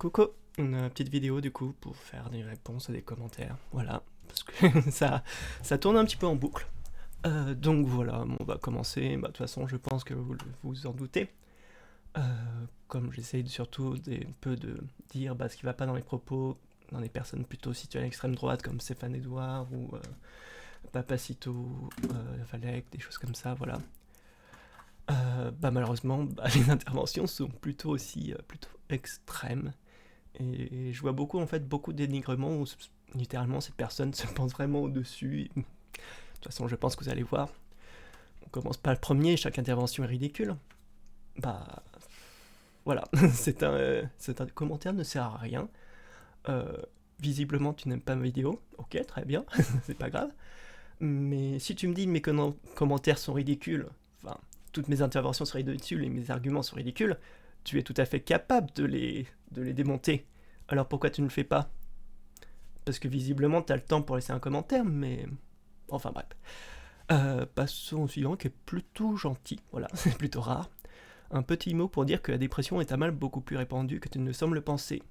Coucou, une petite vidéo du coup pour faire des réponses à des commentaires, voilà, parce que ça tourne un petit peu en boucle. Donc voilà, on va commencer, de toute façon je pense que vous vous en doutez. Comme j'essaye surtout un peu de dire ce qui va pas dans les propos, dans les personnes plutôt situées à l'extrême droite comme Stéphane Edouard ou Papacito, Valek, des choses comme ça, voilà. Malheureusement, les interventions sont plutôt aussi plutôt extrêmes. Et je vois beaucoup de dénigrement où littéralement cette personne se pense vraiment au-dessus. De toute façon, je pense que vous allez voir. On commence pas le premier, chaque intervention est ridicule. Voilà, c'est un commentaire ne sert à rien. Euh, Visiblement, tu n'aimes pas ma vidéo. Ok, très bien, c'est pas grave. Mais si tu me dis que mes commentaires sont ridicules, enfin, toutes mes interventions sont ridicules et mes arguments sont ridicules, tu es tout à fait capable de les démonter. Alors pourquoi tu ne le fais pas? Parce que visiblement tu as le temps pour laisser un commentaire, mais... Enfin bref. Passons au suivant qui est plutôt gentil, voilà, c'est plutôt rare. Un petit mot pour dire que la dépression est un mal beaucoup plus répandu que tu ne sembles penser.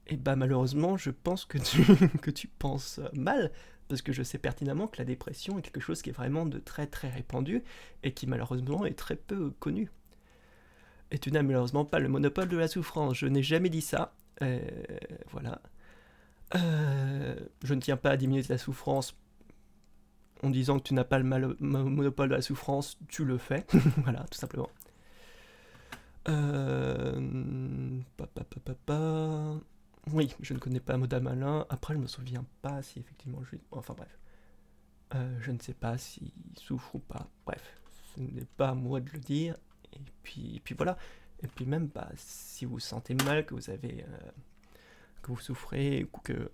Et malheureusement, je pense que que tu penses mal, parce que je sais pertinemment que la dépression est quelque chose qui est vraiment de très très répandu, et qui malheureusement est très peu connu. Et tu n'as malheureusement pas le monopole de la souffrance, je n'ai jamais dit ça. Voilà. Je ne tiens pas à diminuer la souffrance en disant que tu n'as pas le monopole de la souffrance, tu le fais. Voilà, tout simplement. Oui, je ne connais pas Madame Alain. Après, je me souviens pas si effectivement je... Enfin bref. Je ne sais pas s'il souffre ou pas. Bref, ce n'est pas à moi de le dire. Et puis voilà. Et puis même, si vous sentez mal, que vous avez... que vous souffrez, ou que...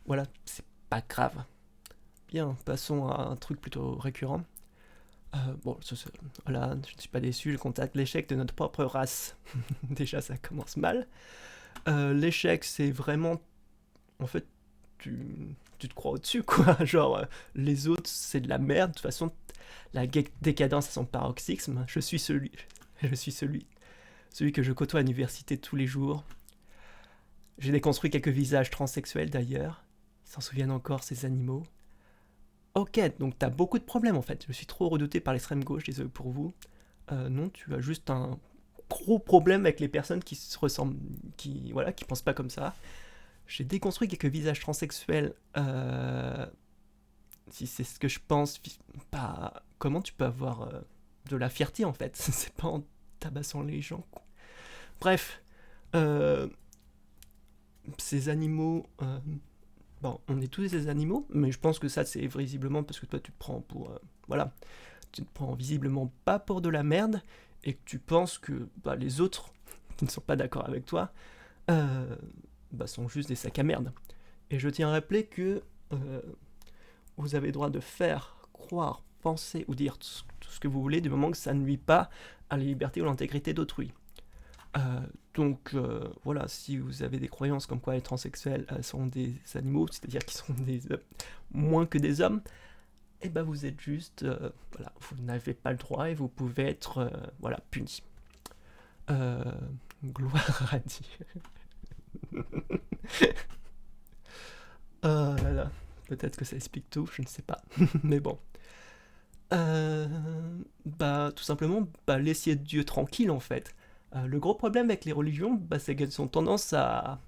Voilà, c'est pas grave. Bien, passons à un truc plutôt récurrent. Voilà, je ne suis pas déçu, je constate l'échec de notre propre race. Déjà, ça commence mal. L'échec, c'est vraiment... En fait, tu te crois au-dessus, quoi. Genre, les autres, c'est de la merde. De toute façon, la décadence à son paroxysme. Je suis celui que je côtoie à l'université tous les jours. J'ai déconstruit quelques visages transsexuels, d'ailleurs. Ils s'en souviennent encore, ces animaux. Ok, donc t'as beaucoup de problèmes, en fait. Je suis trop redouté par l'extrême gauche, désolé pour vous. Non, tu as juste un gros problème avec les personnes qui se ressemblent, qui pensent pas comme ça. J'ai déconstruit quelques visages transsexuels. Si c'est ce que je pense, comment tu peux avoir de la fierté en fait? C'est pas en tabassant les gens. Bref, ces animaux. Bon, on est tous des animaux, mais je pense que ça c'est visiblement parce que toi tu te prends pour. Voilà. Tu te prends visiblement pas pour de la merde et que tu penses que les autres qui ne sont pas d'accord avec toi sont juste des sacs à merde. Et je tiens à rappeler que vous avez le droit de faire, croire, penser ou dire tout ce que vous voulez du moment que ça ne nuit pas à la liberté ou l'intégrité d'autrui. Donc voilà, si vous avez des croyances comme quoi les transsexuels sont des animaux, c'est-à-dire qu'ils sont moins que des hommes, vous êtes juste, vous n'avez pas le droit et vous pouvez être, puni. Gloire à Dieu. Oh là là, peut-être que ça explique tout, je ne sais pas. Mais bon. Tout simplement, laissez Dieu tranquille en fait. Le gros problème avec les religions, c'est qu'elles ont tendance à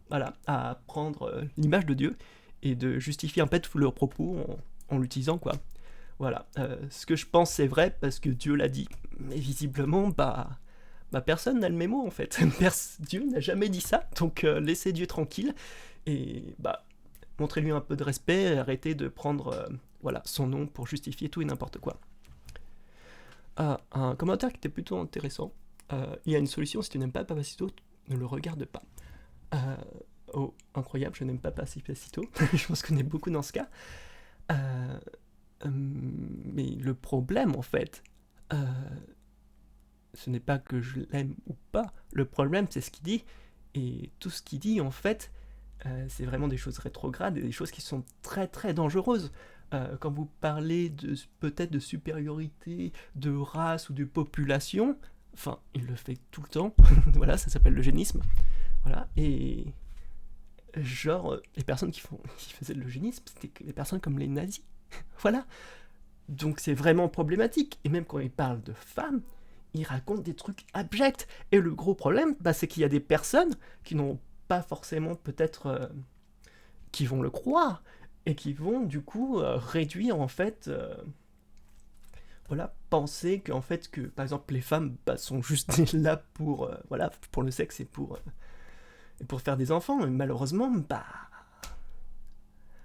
prendre l'image de Dieu et de justifier un peu tous leurs propos en l'utilisant, quoi. Voilà, ce que je pense c'est vrai parce que Dieu l'a dit, mais visiblement, personne n'a le mémo en fait. Dieu n'a jamais dit ça, donc laissez Dieu tranquille et montrez-lui un peu de respect et arrêtez de prendre son nom pour justifier tout et n'importe quoi. Un commentaire qui était plutôt intéressant. Il y a une solution, si tu n'aimes pas Papacito, ne le regarde pas. Oh, incroyable, je n'aime pas Papacito. Je pense qu'on est beaucoup dans ce cas. Mais le problème, en fait, ce n'est pas que je l'aime ou pas. Le problème, c'est ce qu'il dit. Et tout ce qu'il dit, en fait, c'est vraiment des choses rétrogrades et des choses qui sont très très dangereuses. Quand vous parlez peut-être de supériorité, de race ou de population, il le fait tout le temps. Voilà, ça s'appelle l'eugénisme. Voilà, et genre, les personnes qui faisaient de l'eugénisme, c'était des personnes comme les nazis. Voilà. Donc c'est vraiment problématique. Et même quand ils parlent de femmes, ils racontent des trucs abjects. Et le gros problème, c'est qu'il y a des personnes qui n'ont pas forcément peut-être... qui vont le croire, et qui vont du coup réduire en fait... voilà, penser qu'en fait, que par exemple les femmes sont juste là pour, voilà, pour le sexe et pour faire des enfants. Mais malheureusement,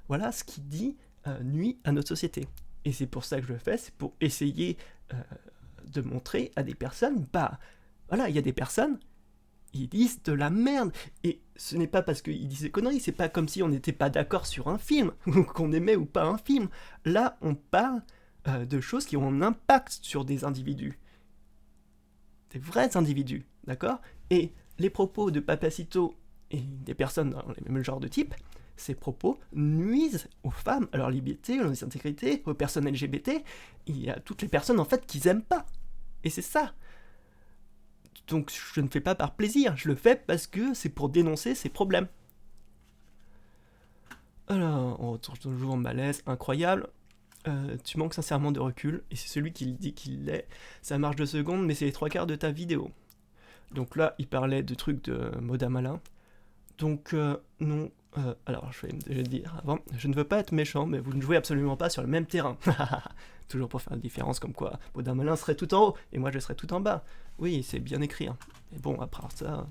voilà, ce qu'il dit nuit à notre société. Et c'est pour ça que je le fais, c'est pour essayer de montrer à des personnes, voilà, il y a des personnes, ils disent de la merde. Et ce n'est pas parce qu'ils disent des conneries, c'est pas comme si on n'était pas d'accord sur un film, ou qu'on aimait ou pas un film. Là, on parle de choses qui ont un impact sur des individus. Des vrais individus, d'accord? Et les propos de Papacito et des personnes dans les mêmes genres de type, ces propos nuisent aux femmes, à leur liberté, à leur intégrité, aux personnes LGBT, et à toutes les personnes en fait qu'ils aiment pas. Et c'est ça. Donc je ne fais pas par plaisir, je le fais parce que c'est pour dénoncer ces problèmes. Alors, on retrouve toujours en malaise, incroyable. Tu manques sincèrement de recul, et c'est celui qui dit qu'il l'est. Ça marche 2 secondes, mais c'est les 3 quarts de ta vidéo. Donc là, il parlait de trucs de Moda Malin. Donc, non. Alors, je vais déjà dire avant, je ne veux pas être méchant, mais vous ne jouez absolument pas sur le même terrain. Toujours pour faire la différence, comme quoi Moda Malin serait tout en haut, et moi je serais tout en bas. Oui, c'est bien écrit. Hein. Mais bon, après ça...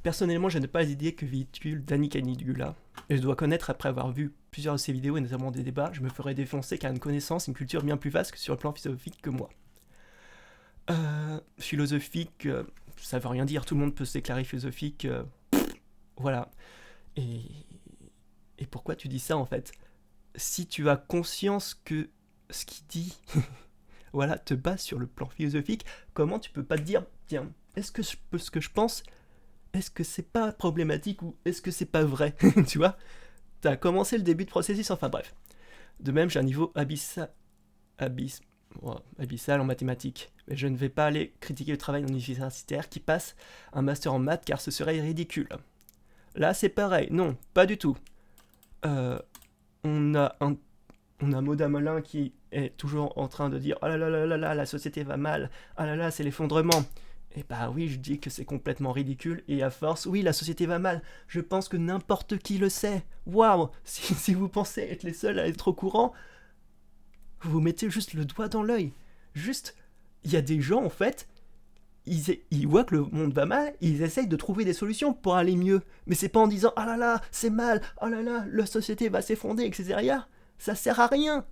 Personnellement, je n'ai pas les idées que véhicule Danny Canigula, et je dois connaître, après avoir vu plusieurs de ses vidéos et notamment des débats, je me ferais défoncer car une connaissance, une culture bien plus vaste sur le plan philosophique que moi. Philosophique, ça veut rien dire, tout le monde peut se déclarer philosophique, voilà. Et pourquoi tu dis ça en fait? Si tu as conscience que ce qu'il dit, voilà, te base sur le plan philosophique, comment tu peux pas te dire, tiens, est-ce que ce que je pense, est-ce que c'est pas problématique ou est-ce que c'est pas vrai? Tu vois? T'as commencé le début de processus, enfin bref. De même, j'ai un niveau abyssal en mathématiques. Mais je ne vais pas aller critiquer le travail d'un universitaire qui passe un master en maths car ce serait ridicule. Là, c'est pareil. Non, pas du tout. On a Moda Malin qui est toujours en train de dire « Oh là là là là là, la société va mal. Ah là là, c'est l'effondrement. » Et oui, je dis que c'est complètement ridicule, et à force, oui, la société va mal. Je pense que n'importe qui le sait. Waouh! Si vous pensez être les seuls à être au courant, vous mettez juste le doigt dans l'œil. Juste, il y a des gens, en fait, ils voient que le monde va mal, ils essayent de trouver des solutions pour aller mieux. Mais c'est pas en disant « Ah là là, c'est mal, oh là là, la société va s'effondrer, etc. » Ça sert à rien.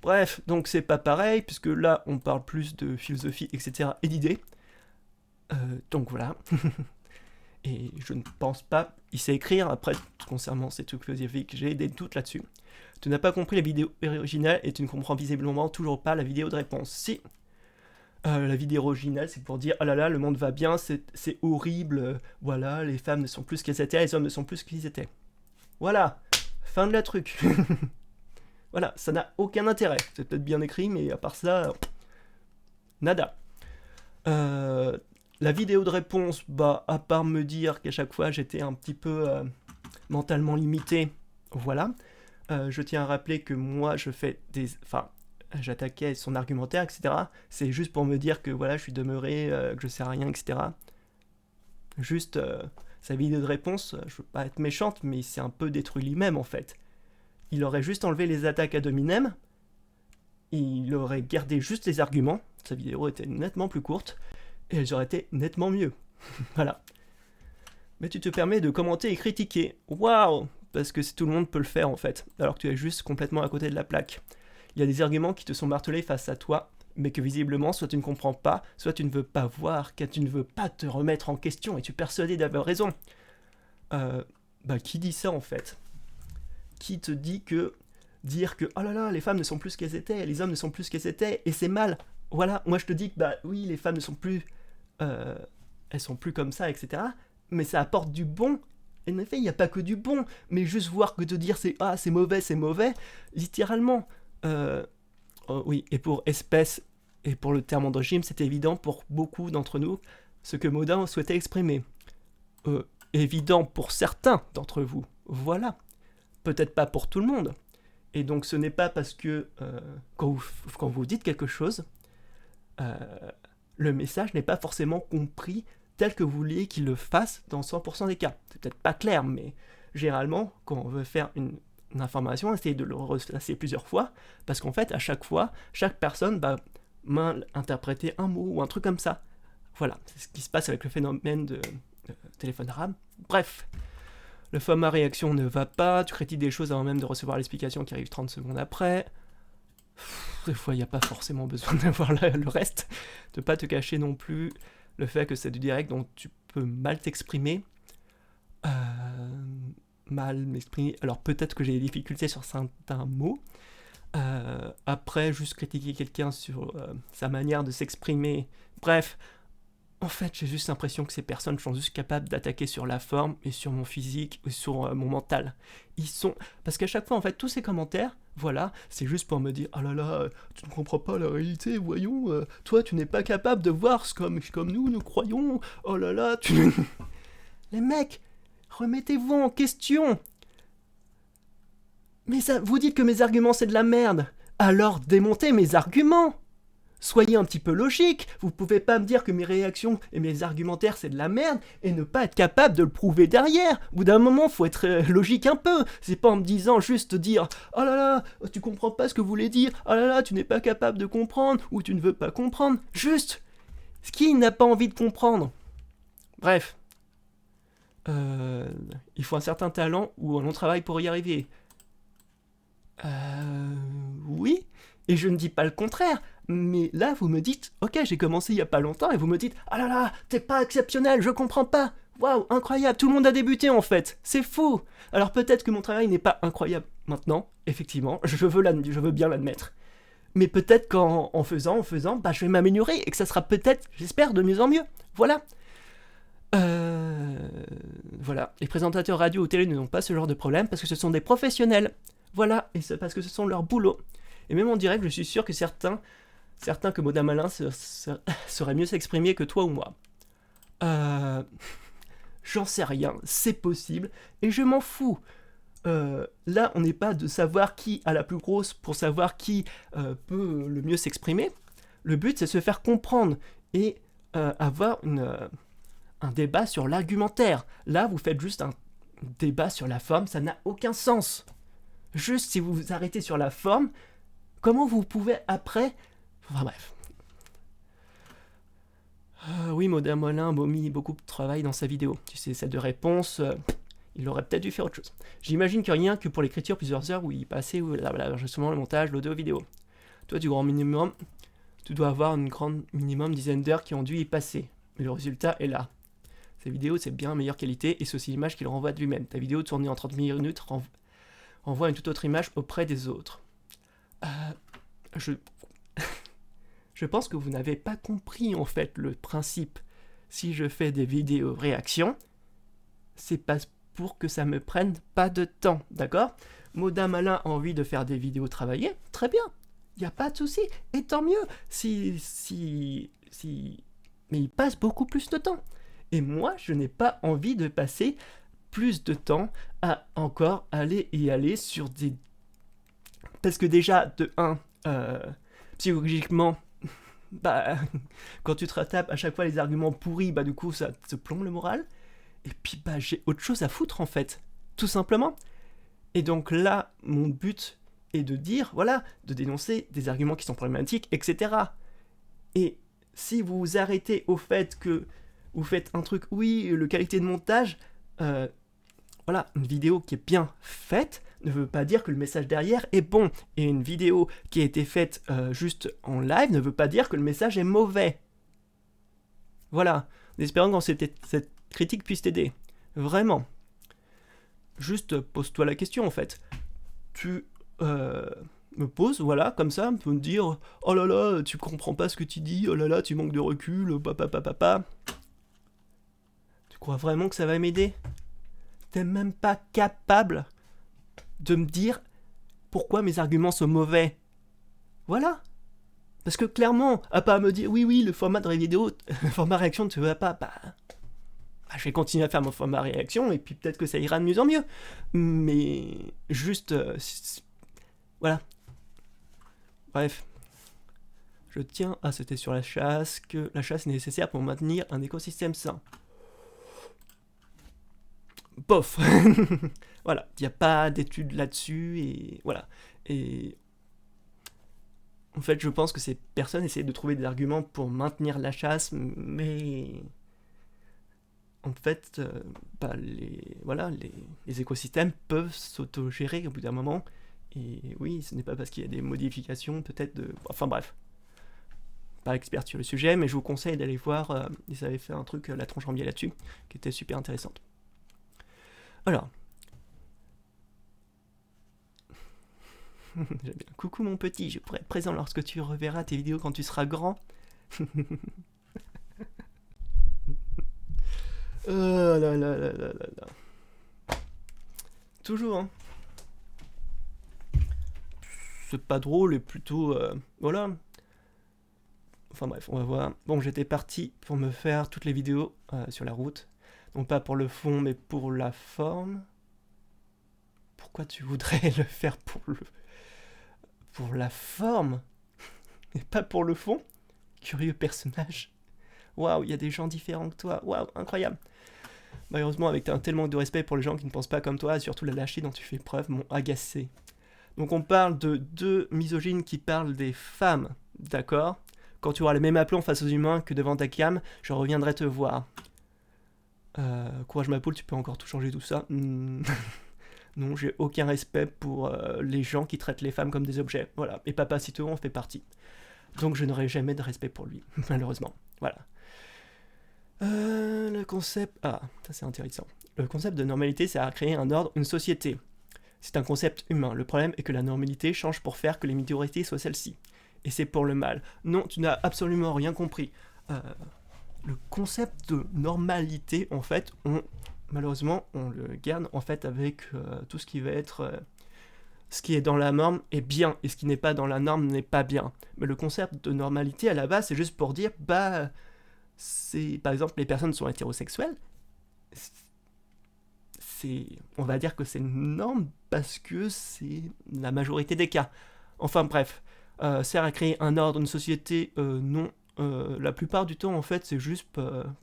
Bref, donc c'est pas pareil, puisque là, on parle plus de philosophie, etc. et d'idées. Donc voilà. Et je ne pense pas... Il sait écrire, après, concernant ces trucs philosophiques, j'ai des doutes là-dessus. Tu n'as pas compris la vidéo originale et tu ne comprends visiblement toujours pas la vidéo de réponse. Si. La vidéo originale, c'est pour dire « Oh là là, le monde va bien, c'est horrible, voilà, les femmes ne sont plus ce qu'elles étaient, les hommes ne sont plus ce qu'ils étaient. » Voilà. Fin de la truc. Voilà, ça n'a aucun intérêt. C'est peut-être bien écrit, mais à part ça, nada. La vidéo de réponse, à part me dire qu'à chaque fois j'étais un petit peu mentalement limité, voilà. Je tiens à rappeler que moi je fais des... Enfin, j'attaquais son argumentaire, etc. C'est juste pour me dire que voilà, je suis demeuré, que je sers à rien, etc. Juste, sa vidéo de réponse, je veux pas être méchante, mais il s'est un peu détruit lui-même en fait. Il aurait juste enlevé les attaques ad hominem, il aurait gardé juste les arguments, sa vidéo était nettement plus courte, et elles auraient été nettement mieux. Voilà. Mais tu te permets de commenter et critiquer. Waouh! Parce que tout le monde peut le faire en fait, alors que tu es juste complètement à côté de la plaque. Il y a des arguments qui te sont martelés face à toi, mais que visiblement, soit tu ne comprends pas, soit tu ne veux pas voir, car tu ne veux pas te remettre en question et tu es persuadé d'avoir raison. Qui dit ça en fait? Qui te dit que dire que oh là là, les femmes ne sont plus ce qu'elles étaient, les hommes ne sont plus ce qu'elles étaient, et c'est mal. Voilà, moi je te dis que oui, les femmes ne sont plus, elles sont plus comme ça, etc. Mais ça apporte du bon. Et en effet, il n'y a pas que du bon, mais juste voir que te dire c'est mauvais, littéralement. Oui, et pour espèce et pour le terme androgyne, c'est évident pour beaucoup d'entre nous ce que Modin souhaitait exprimer. évident pour certains d'entre vous. Voilà. Peut-être pas pour tout le monde. Et donc ce n'est pas parce que quand vous dites quelque chose, le message n'est pas forcément compris tel que vous vouliez qu'il le fasse dans 100% des cas. C'est peut-être pas clair, mais généralement, quand on veut faire une information, essayez de le replacer plusieurs fois, parce qu'en fait, à chaque fois, chaque personne va mal interpréter un mot ou un truc comme ça. Voilà, c'est ce qui se passe avec le phénomène de téléphone arabe. Bref, le format réaction ne va pas, tu critiques des choses avant même de recevoir l'explication qui arrive 30 secondes après. Des fois, il n'y a pas forcément besoin d'avoir le reste, de pas te cacher non plus le fait que c'est du direct, donc tu peux mal t'exprimer. Mal m'exprimer. Alors peut-être que j'ai des difficultés sur certains mots. Après, juste critiquer quelqu'un sur sa manière de s'exprimer. Bref, en fait, j'ai juste l'impression que ces personnes sont juste capables d'attaquer sur la forme et sur mon physique et sur mon mental. Parce qu'à chaque fois, en fait, tous ces commentaires, voilà, c'est juste pour me dire « Ah là là, tu ne comprends pas la réalité, voyons, toi, tu n'es pas capable de voir ce comme nous croyons, oh là là, tu... » Les mecs, remettez-vous en question. Mais ça, vous dites que mes arguments, c'est de la merde. Alors démontez mes arguments. Soyez un petit peu logique, vous pouvez pas me dire que mes réactions et mes argumentaires c'est de la merde et ne pas être capable de le prouver derrière. Au bout d'un moment, faut être logique un peu. C'est pas en me disant juste dire « Oh là là, tu comprends pas ce que vous voulez dire, oh là là, tu n'es pas capable de comprendre ou tu ne veux pas comprendre. » Juste, qui n'a pas envie de comprendre? Bref, il faut un certain talent ou un long travail pour y arriver. Oui, et je ne dis pas le contraire. Mais là, vous me dites, ok, j'ai commencé il y a pas longtemps, et vous me dites, ah là là, t'es pas exceptionnel, je comprends pas. Waouh, incroyable, tout le monde a débuté en fait, c'est fou. Alors peut-être que mon travail n'est pas incroyable maintenant, effectivement, je veux bien l'admettre. Mais peut-être qu'en faisant, bah, je vais m'améliorer, et que ça sera peut-être, j'espère, de mieux en mieux. Voilà. Voilà, les présentateurs radio ou télé n'ont pas ce genre de problème, parce que ce sont des professionnels. Voilà, et c'est parce que ce sont leur boulot. Et même en direct, je suis sûr que certains comme Madame Alain sauraient mieux s'exprimer que toi ou moi. J'en sais rien, c'est possible, et je m'en fous. Là, on n'est pas de savoir qui a la plus grosse pour savoir qui peut le mieux s'exprimer. Le but, c'est de se faire comprendre et avoir un débat sur l'argumentaire. Là, vous faites juste un débat sur la forme, ça n'a aucun sens. Juste, si vous vous arrêtez sur la forme, comment vous pouvez après... Enfin bref. Oui, Madame Alain a mis beaucoup de travail dans sa vidéo. Tu sais, celle de réponse, il aurait peut-être dû faire autre chose. J'imagine que rien que pour l'écriture, plusieurs heures où il passait, justement le montage, l'audio, vidéo. Toi, du grand minimum, tu dois avoir une grande minimum dizaine d'heures qui ont dû y passer. Mais le résultat est là. Ces vidéos, c'est bien meilleure qualité et c'est aussi l'image qu'il renvoie de lui-même. Ta vidéo tournée en 30 minutes renvoie une toute autre image auprès des autres. Je pense que vous n'avez pas compris en fait le principe. Si je fais des vidéos réactions, c'est pas pour que ça me prenne pas de temps, d'accord? Madame Alain a envie de faire des vidéos travaillées, très bien, il n'y a pas de souci, et tant mieux, mais il passe beaucoup plus de temps. Et moi, je n'ai pas envie de passer plus de temps à encore aller sur des... Parce que déjà, de 1, psychologiquement, bah, quand tu te rattrapes à chaque fois les arguments pourris, bah du coup ça te plombe le moral. Et puis bah j'ai autre chose à foutre en fait, tout simplement. Et donc là, mon but est de dire, voilà, de dénoncer des arguments qui sont problématiques, etc. Et si vous vous arrêtez au fait que vous faites un truc, oui, le qualité de montage, voilà, une vidéo qui est bien faite, ne veut pas dire que le message derrière est bon. Et une vidéo qui a été faite juste en live ne veut pas dire que le message est mauvais. Voilà. En espérant que cette critique puisse t'aider. Vraiment. Juste pose-toi la question en fait. Tu me poses, voilà, comme ça, tu peux me dire « Oh là là, tu comprends pas ce que tu dis, oh là là, tu manques de recul, papa. » Tu crois vraiment que ça va m'aider? T'es même pas capable de me dire pourquoi mes arguments sont mauvais. Voilà. Parce que clairement, à pas me dire oui, le format de vidéo, le format réaction ne te va pas, bah... je vais continuer à faire ma réaction, et puis peut-être que ça ira de mieux en mieux. Mais juste... voilà. Bref. Je tiens à c'était sur la chasse, que la chasse est nécessaire pour maintenir un écosystème sain. Bof. Voilà, il n'y a pas d'études là-dessus, et voilà. Et en fait, je pense que ces personnes essaient de trouver des arguments pour maintenir la chasse, mais en fait, les écosystèmes peuvent s'autogérer au bout d'un moment. Et oui, ce n'est pas parce qu'il y a des modifications, peut-être de... Enfin bref, pas expert sur le sujet, mais je vous conseille d'aller voir, ils avaient fait un truc, La Tronche en biais là-dessus, qui était super intéressante. Alors, j'aime bien. Coucou mon petit, je pourrai être présent lorsque tu reverras tes vidéos quand tu seras grand. Oh là là là là là là. Toujours, hein. C'est pas drôle et plutôt... voilà. Enfin bref, on va voir. Bon, j'étais parti pour me faire toutes les vidéos sur la route. Donc pas pour le fond, mais pour la forme. Pourquoi tu voudrais le faire pour la forme et pas pour le fond? Curieux personnage. Waouh, il y a des gens différents que toi. Waouh, incroyable. Malheureusement, avec un tel manque de respect pour les gens qui ne pensent pas comme toi, et surtout la lâcheté dont tu fais preuve, m'ont agacé. Donc on parle de deux misogynes qui parlent des femmes, d'accord? Quand tu auras le même aplomb face aux humains que devant ta cam, je reviendrai te voir. Courage ma poule, tu peux encore tout changer tout ça. Non, j'ai aucun respect pour les gens qui traitent les femmes comme des objets. Voilà, et Papacito en fait partie. Donc je n'aurai jamais de respect pour lui, malheureusement. Voilà. Le concept... Ah, ça c'est intéressant. Le concept de normalité, c'est à créer un ordre, une société. C'est un concept humain. Le problème est que la normalité change pour faire que les minorités soient celles-ci. Et c'est pour le mal. Non, tu n'as absolument rien compris. Le concept de normalité, en fait, malheureusement, on le garde en fait avec tout ce qui va être... ce qui est dans la norme est bien, et ce qui n'est pas dans la norme n'est pas bien. Mais le concept de normalité, à la base, c'est juste pour dire, c'est, par exemple, les personnes sont hétérosexuelles, on va dire que c'est une norme parce que c'est la majorité des cas. Enfin bref, sert à créer un ordre, une société, non. La plupart du temps, en fait, c'est juste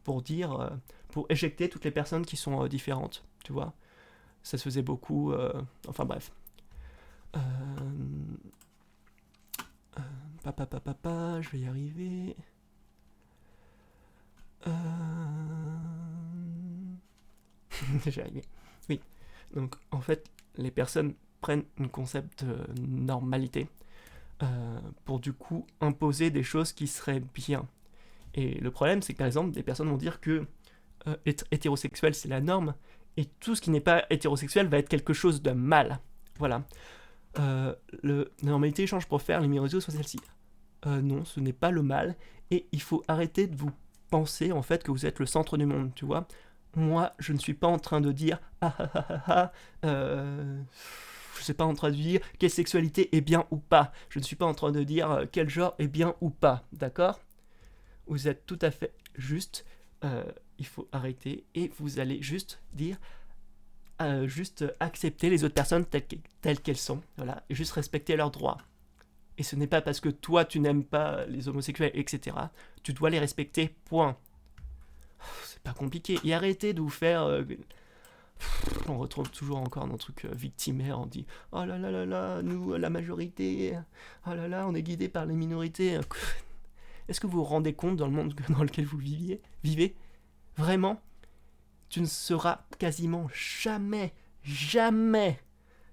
pour dire, pour éjecter toutes les personnes qui sont différentes, tu vois. Ça se faisait beaucoup, enfin bref. Je vais y arriver. J'ai arrivé. Oui. Donc, en fait, les personnes prennent un concept de normalité pour du coup imposer des choses qui seraient bien. Et le problème, c'est que par exemple, des personnes vont dire que être hétérosexuel, c'est la norme, et tout ce qui n'est pas hétérosexuel va être quelque chose de mal. Voilà. La normalité change pour faire les minorités soit celle-ci. Non, ce n'est pas le mal, et il faut arrêter de vous penser en fait que vous êtes le centre du monde, tu vois. Moi, je ne suis pas en train de dire je ne suis pas en train de dire quelle sexualité est bien ou pas. Je ne suis pas en train de dire quel genre est bien ou pas, d'accord? Vous êtes tout à fait juste. Il faut arrêter et vous allez juste dire, juste accepter les autres personnes telles qu'elles sont, voilà, et juste respecter leurs droits. Et ce n'est pas parce que toi tu n'aimes pas les homosexuels, etc. Tu dois les respecter, point. C'est pas compliqué. Et arrêtez de vous faire... on retrouve toujours encore dans le truc victimaire, on dit « Oh là là là là, nous, la majorité, oh là là, on est guidé par les minorités. » Est-ce que vous vous rendez compte dans le monde dans lequel vous vivez? Vraiment, tu ne seras quasiment jamais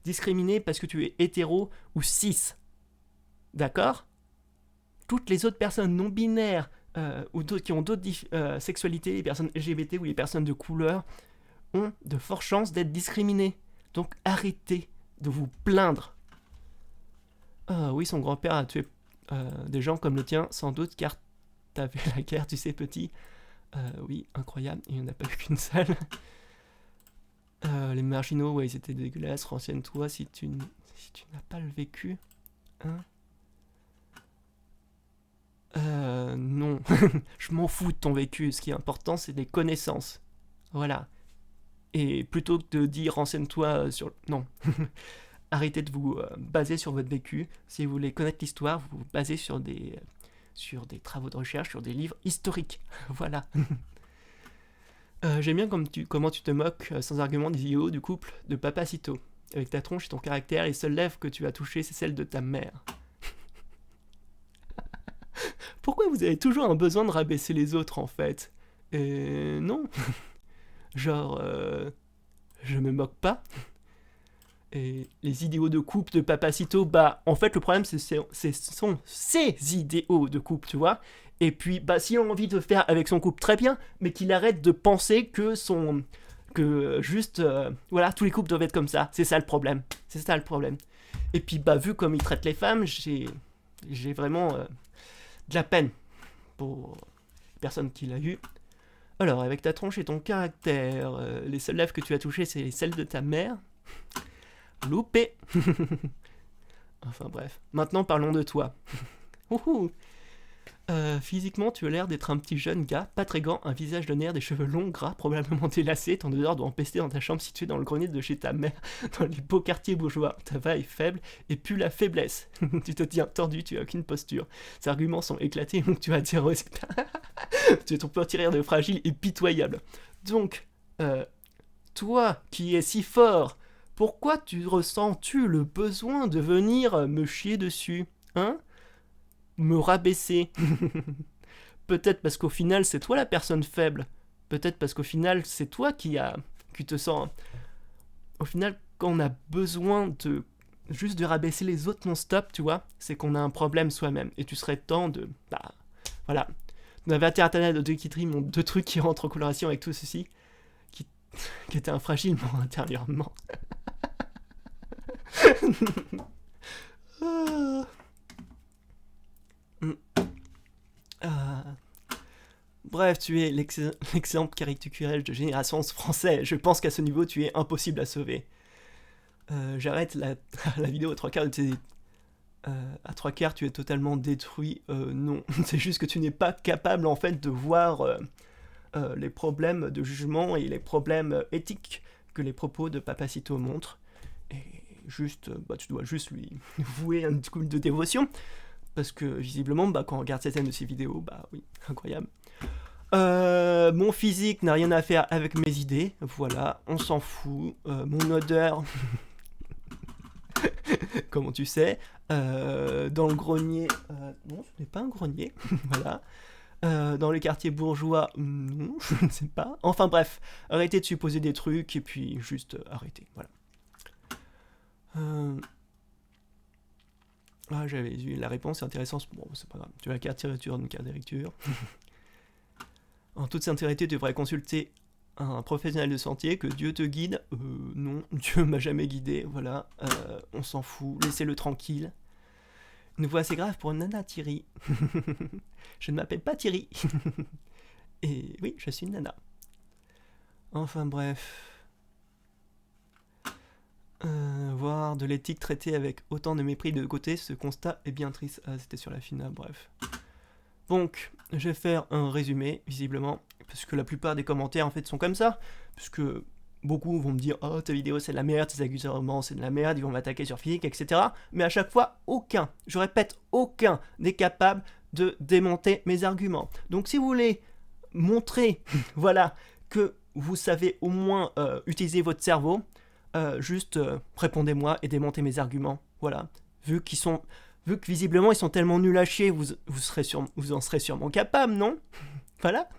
discriminé parce que tu es hétéro ou cis. D'accord? Toutes les autres personnes non binaires ou d'autres qui ont d'autres sexualités, les personnes LGBT ou les personnes de couleur, ont de fortes chances d'être discriminées. Donc arrêtez de vous plaindre. Ah oui, son grand-père a tué des gens comme le tien, sans doute, car t'avais la guerre, tu sais, petit. Oui, incroyable, il n'y en a pas eu qu'une seule. Les marginaux, ouais, ils étaient dégueulasses, renseigne-toi si tu n'as pas le vécu. Hein? Non, je m'en fous de ton vécu, ce qui est important, c'est des connaissances. Voilà. Et plutôt que de dire renseigne-toi sur... Non. Arrêtez de vous baser sur votre vécu. Si vous voulez connaître l'histoire, vous vous basez sur des travaux de recherche, sur des livres historiques. Voilà. J'aime bien comment tu te moques sans argument des idéaux du couple de Papacito. Avec ta tronche et ton caractère, les seules lèvres que tu as touchées, c'est celle de ta mère. Pourquoi vous avez toujours un besoin de rabaisser les autres, en fait? Non. Genre, je me moque pas. Et les idéaux de couple de Papacito, bah, en fait, le problème, ce sont ses idéaux de couple, tu vois. Et puis, bah, s'il a envie de faire avec son couple, très bien, mais qu'il arrête de penser que voilà, tous les couples doivent être comme ça. C'est ça le problème. C'est ça le problème. Et puis, bah, vu comme il traite les femmes, j'ai vraiment de la peine pour les personnes qui l'a eu. Alors, avec ta tronche et ton caractère, les seules lèvres que tu as touchées, c'est celles de ta mère. Loupé. Enfin bref. Maintenant, parlons de toi. Physiquement, tu as l'air d'être un petit jeune gars, pas très grand, un visage de nerf, des cheveux longs, gras, probablement délacés, ton odeur doit empester dans ta chambre située dans le grenier de chez ta mère, dans les beaux quartiers bourgeois. Ta voix est faible et pue la faiblesse. Tu te tiens tordu, tu as aucune posture. Ces arguments sont éclatés, donc tu vas dire... tu es ton petit rire de fragile et pitoyable. Donc, toi qui es si fort, pourquoi ressens-tu le besoin de venir me chier dessus, hein? Me rabaisser. Peut-être parce qu'au final, c'est toi la personne faible. Peut-être parce qu'au final, c'est toi qui te sens... Au final, quand on a besoin de juste de rabaisser les autres non-stop, tu vois, c'est qu'on a un problème soi-même. Et tu serais temps de... Bah, voilà. On avait Internet de deux qui triment, deux trucs qui rentrent en coloration avec tout ceci, qui était un fragile intérieurement. Bref, tu es l'exemple caricatural de génération française. Je pense qu'à ce niveau, tu es impossible à sauver. J'arrête la vidéo à 3/4 de tes... à 3/4, tu es totalement détruit. Non, c'est juste que tu n'es pas capable en fait de voir les problèmes de jugement et les problèmes éthiques que les propos de Papacito montrent. Et juste, bah, tu dois juste lui vouer un coup de dévotion. Parce que visiblement, bah, quand on regarde certaines de ses vidéos, bah oui, incroyable. Mon physique n'a rien à faire avec mes idées, voilà, on s'en fout. Mon odeur, comment tu sais, dans le grenier, non, ce n'est pas un grenier, voilà. Dans les quartiers bourgeois, non, je ne sais pas. Enfin bref, arrêtez de supposer des trucs et puis juste arrêtez, voilà. Ah, j'avais eu la réponse, c'est intéressant, bon, c'est pas grave. Tu as la carte de lecture, une carte de lecture. En toute sincérité, tu devrais consulter un professionnel de santé, que Dieu te guide. Non, Dieu m'a jamais guidé, voilà. On s'en fout, laissez-le tranquille. Une voix assez grave pour Nana Thierry. Je ne m'appelle pas Thierry. Et oui, je suis une nana. Enfin bref. Voir de l'éthique traitée avec autant de mépris de côté, ce constat est bien triste. Ah, c'était sur la finale, bref. Donc, je vais faire un résumé, visiblement, parce que la plupart des commentaires, en fait, sont comme ça, puisque beaucoup vont me dire « Oh, ta vidéo, c'est de la merde, tes accusations, c'est de la merde, ils vont m'attaquer sur physique, etc. » Mais à chaque fois, aucun, je répète, aucun n'est capable de démonter mes arguments. Donc, si vous voulez montrer, voilà, que vous savez au moins utiliser votre cerveau, juste répondez-moi et démontez mes arguments, voilà. Vu que visiblement ils sont tellement nuls à chier, vous en serez sûrement capable, non? Voilà.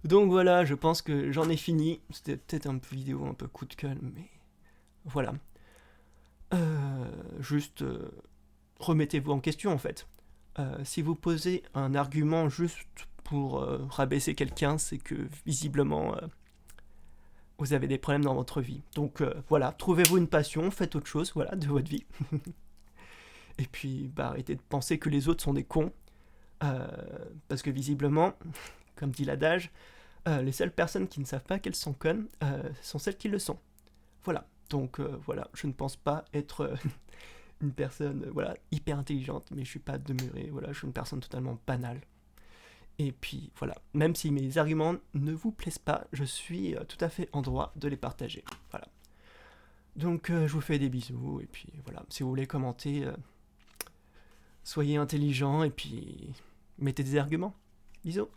Donc voilà, je pense que j'en ai fini. C'était peut-être un peu vidéo, un peu coup de gueule, mais voilà. Juste remettez-vous en question en fait. Si vous posez un argument juste pour rabaisser quelqu'un, c'est que visiblement vous avez des problèmes dans votre vie. Donc voilà, trouvez-vous une passion, faites autre chose, voilà, de votre vie. Et puis, bah, arrêtez de penser que les autres sont des cons. Parce que visiblement, comme dit l'adage, les seules personnes qui ne savent pas qu'elles sont connes sont celles qui le sont. Voilà. Donc voilà, je ne pense pas être une personne voilà, hyper intelligente, mais je suis pas demeuré. Voilà, je suis une personne totalement banale. Et puis voilà, même si mes arguments ne vous plaisent pas, je suis tout à fait en droit de les partager. Voilà. Donc je vous fais des bisous, et puis voilà, si vous voulez commenter, soyez intelligents, et puis mettez des arguments. Bisous.